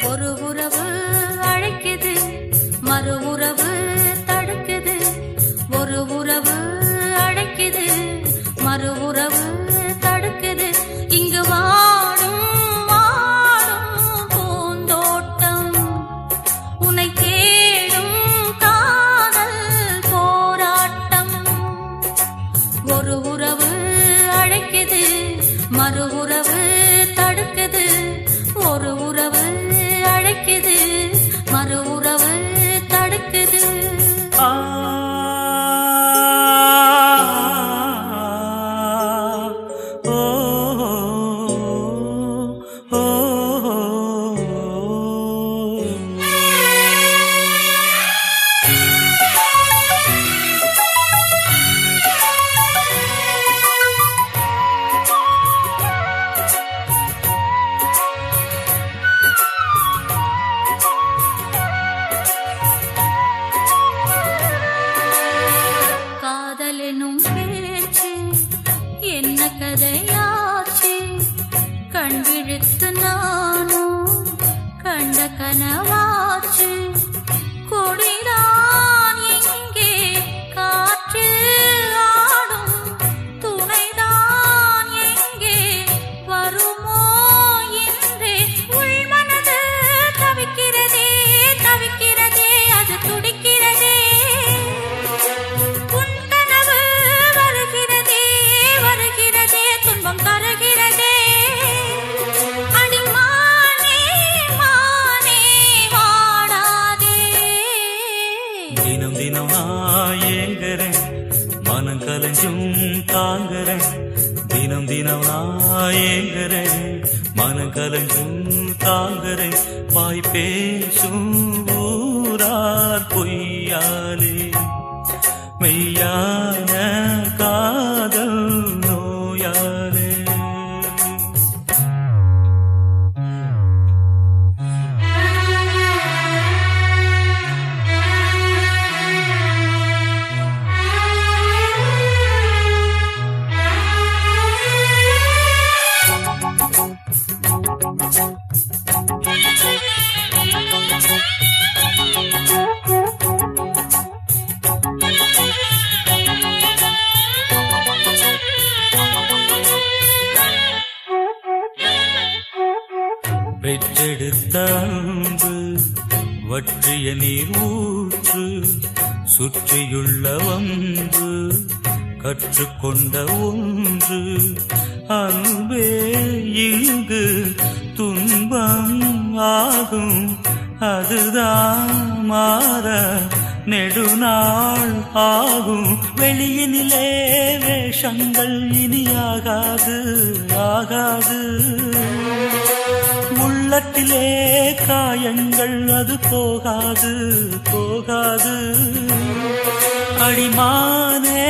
ஒரு உறவு அழைக்குது, மறு உறவு தடுக்குது. ஒரு உறவு அழைக்குது, மறு உறவு தடுக்குது. இங்கு வாடும் வாடும் பூந்தோட்டம், உன்னை தேடும் காதல் போராட்டம். ஒரு உறவு அழைக்குது, மறு உறவு தடுக்குது. ஒரு உறவு அழைக்குது, மறு உறவு தடுக்குது. காதலெனும் பேச்சு என்ன கதையாச்சு, கண் விழித்து நானும் கண்ட கனவாச்சு. கொடிதான் எங்கே காற்று ஆடும், துணைதான் எங்கே வருமோ என்றே உள்மனது தவிக்கிறதே தவிக்கிறதே, அது துடிக்கிறதே. தினம் தினம் நான் ஏங்குறேன், மனம் கலஞ்சும் தாங்குறேன். தினம் தினம் நான் ஏங்குறேன், மனம் கலஞ்சும் தாங்குறேன். வாய் பேசும் ஊரார் பொய்யாலே மெய்யான காதல் நோயாலே. பெற்றெடுத்த அன்பு வற்றிய நீர் ஊற்று, சுற்றியுள்ள ஒன்று கற்றுக்கொண்ட ஒன்று. அன்பே இங்கு துன்பம் ஆகும், அதுதான் மாற நெடுநாள் ஆகும். வெளியினிலே வேஷங்கள் இனியாகாது ஆகாது, உள்ளத்திலே காயங்கள் அது போகாது போகாது. அடிமானே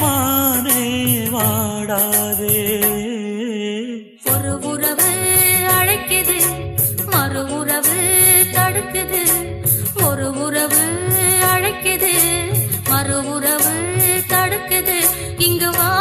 மானே வாடாதே. ஒரு உறவு அழைக்குது, மறு உறவு தடுக்குது. ஒரு உறவு அழைக்குது, மறு உறவு தடுக்குது. இங்கு வா